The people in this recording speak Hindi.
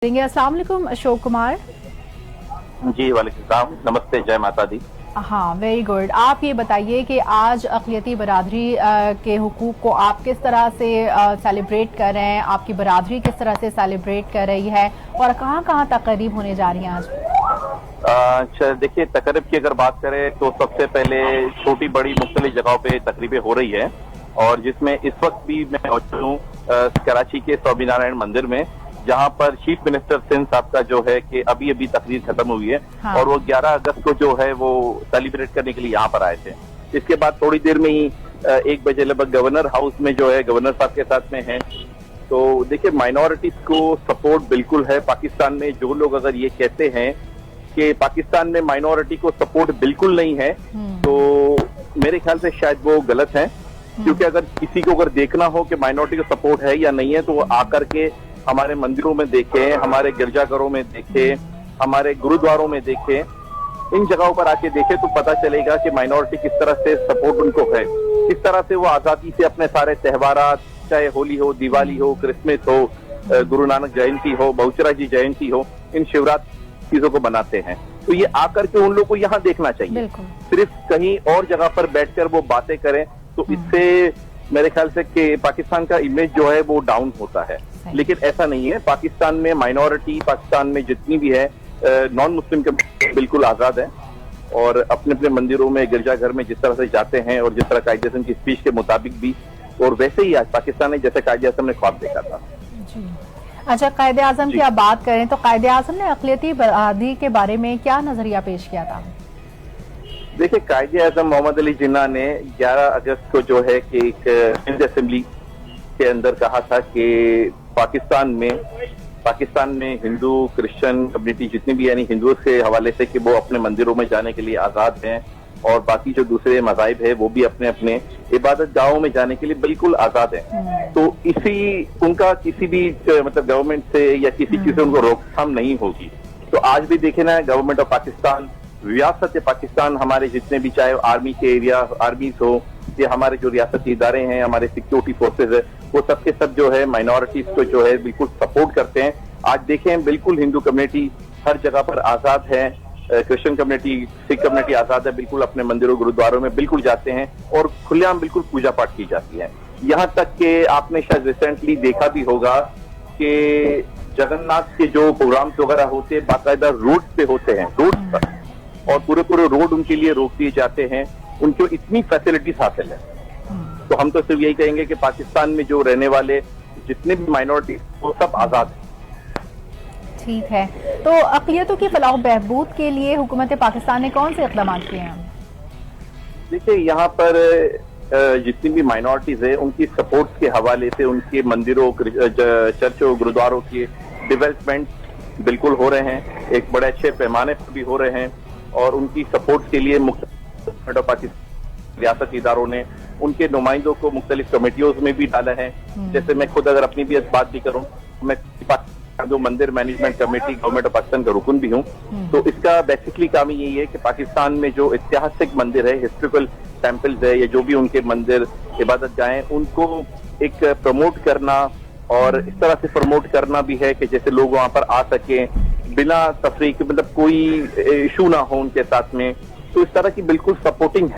अस्सलाम वालेकुम अशोक कुमार। जी वालेकुम सलाम, नमस्ते, जय माता दी। हाँ, वेरी गुड। आप ये बताइए कि आज अक़लियती बरादरी के हुकूक को आप किस तरह से सेलिब्रेट कर रहे हैं, आपकी बरादरी किस तरह से सेलिब्रेट कर रही है और कहाँ कहाँ तकरीब होने जा रही हैं आज? अच्छा देखिए, तकरीब की अगर बात करें तो सबसे पहले छोटी बड़ी मुख्तलिफ जगहों पे तकरीबें हो रही है और जिसमें इस वक्त भी मैं मौजूद हूँ कराची के स्वामीनारायण मंदिर में, जहां पर चीफ मिनिस्टर सिंध साहब का जो है कि अभी अभी तकरीर खत्म हुई है। हाँ। और वो 11 अगस्त को जो है वो सेलिब्रेट करने के लिए यहाँ पर आए थे। इसके बाद थोड़ी देर में ही 1 बजे लगभग गवर्नर हाउस में जो है गवर्नर साहब के साथ में है। तो देखिए, माइनॉरिटीज को सपोर्ट बिल्कुल है पाकिस्तान में। जो लोग अगर ये कहते हैं कि पाकिस्तान में माइनॉरिटी को सपोर्ट बिल्कुल नहीं है तो मेरे ख्याल से शायद वो गलत है, क्योंकि अगर किसी को अगर देखना हो कि माइनॉरिटी को सपोर्ट है या नहीं है तो वो आकर के हमारे मंदिरों में देखे, हमारे गिरजाघरों में देखे, हमारे गुरुद्वारों में देखे, इन जगहों पर आके देखे तो पता चलेगा कि माइनॉरिटी किस तरह से सपोर्ट उनको है, किस तरह से वो आजादी से अपने सारे त्योहार, चाहे होली हो, दिवाली हो, क्रिसमस हो, गुरु नानक जयंती हो, बहुचरा जी जयंती हो, इन शिवरात्रि चीजों को बनाते हैं। तो ये आकर के उन लोगों को यहाँ देखना चाहिए। सिर्फ कहीं और जगह पर बैठकर वो बातें करें तो इससे मेरे ख्याल से कि पाकिस्तान का इमेज जो है वो डाउन होता है। लेकिन ऐसा नहीं है। पाकिस्तान में माइनॉरिटी, पाकिस्तान में जितनी भी है नॉन मुस्लिम के बिल्कुल आजाद है और अपने अपने मंदिरों में, गिरजाघर में जिस तरह से जाते हैं और जिस तरह कायदे आज़म की स्पीच के मुताबिक भी, और वैसे ही आज पाकिस्तान ने जैसे कायदे आज़म ने ख्वाब देखा था। जी। अच्छा, कायदे आज़म की आप बात करें तो कायदे आज़म ने अक़लियती बरादरी के बारे में क्या नजरिया पेश किया था? देखिए, कायदे आज़म मोहम्मद अली जिन्ना ने 11 अगस्त को जो है कि एक हिंद असेंबली के अंदर कहा था कि पाकिस्तान में हिंदू, क्रिश्चियन कम्युनिटी जितनी भी, यानी हिंदुओं के हवाले से, कि वो अपने मंदिरों में जाने के लिए आजाद हैं और बाकी जो दूसरे मज़ाहिब है वो भी अपने अपने इबादत गाहों में जाने के लिए बिल्कुल आजाद हैं। तो इसी उनका किसी भी मतलब गवर्नमेंट से या किसी चीज से उनको रोकथाम नहीं होगी। तो आज भी देखे ना, गवर्नमेंट ऑफ पाकिस्तान, रियासत पाकिस्तान, हमारे जितने भी, चाहे आर्मी के एरिया, आर्मीज हो या हमारे जो रियासती इदारे हैं, हमारे सिक्योरिटी फोर्सेज है, वो सबके सब जो है माइनॉरिटीज को जो है बिल्कुल सपोर्ट करते हैं। आज देखें, बिल्कुल हिंदू कम्युनिटी हर जगह पर आजाद है, क्रिश्चियन कम्युनिटी, सिख कम्युनिटी आजाद है, बिल्कुल अपने मंदिरों, गुरुद्वारों में बिल्कुल जाते हैं और खुलेआम बिल्कुल पूजा पाठ की जाती है। यहाँ तक कि आपने शायद रिसेंटली देखा भी होगा कि जगन्नाथ के जो प्रोग्राम्स वगैरह होते हैं बाकायदा रोड पे होते हैं, रोड पर, और पूरे रोड उनके लिए रोक दिए जाते हैं। उनको इतनी फैसिलिटीज हासिल है। तो हम तो सिर्फ यही कहेंगे कि पाकिस्तान में जो रहने वाले जितने भी माइनॉरिटी वो सब आजाद है। ठीक है, तो अक़लियतों की फलाह बहबूद के लिए हुकूमत पाकिस्तान ने कौन से इक़दाम किए हैं? देखिए, यहाँ पर जितनी भी माइनॉरिटीज है उनकी सपोर्ट के हवाले से उनके मंदिरों, चर्चों, गुरुद्वारों के डेवलपमेंट बिल्कुल हो रहे हैं, एक बड़े अच्छे पैमाने पर भी हो रहे हैं और उनकी सपोर्ट के लिए पाकिस्तान रियासती इदारों ने उनके नुमाइंदों को मुख्तलिफ कमेटियों में भी डाला है। जैसे मैं खुद अगर अपनी भी बात भी करूं, मैं जो मंदिर management committee government of Pakistan का रुकन भी हूं। तो इसका बेसिकली काम यही है कि पाकिस्तान में जो ऐतिहासिक मंदिर है, हिस्टोरिकल टेम्पल्स है, या जो भी उनके मंदिर, इबादत गाहें, उनको एक प्रमोट करना और इस तरह से प्रमोट करना भी है कि जैसे लोग वहां पर आ सके बिना तफरीक, मतलब कोई इशू ना हो उनके साथ में। तो इस तरह की बिल्कुल सपोर्टिंग है।